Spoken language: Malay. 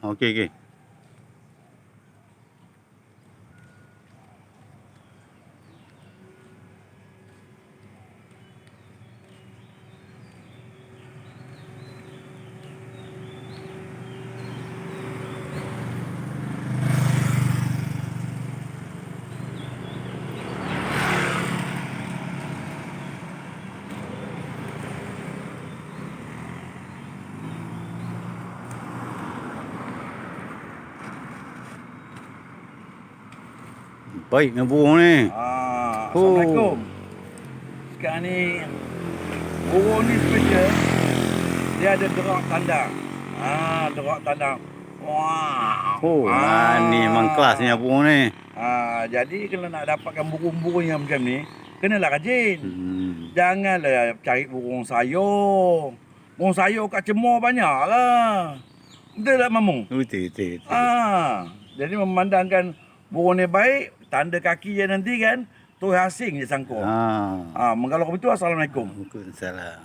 Okey, okey. Baik dengan burung ni. Assalamualaikum. Sekarang ni burung ni special. Dia ada derak tandang. Derak tandang. Wah. Ni memang kelasnya burung ni. Jadi kalau nak dapatkan burung-burung yang macam ni, kenalah rajin. Janganlah cari burung sayur. Burung sayur kat Cemor banyak lah. Betul tak Mamung? Betul. Jadi memandangkan burung ni baik, tanda kaki je nanti kan, tu asing je sangkut. Kalau begitu Assalamualaikum. Waalaikumsalam.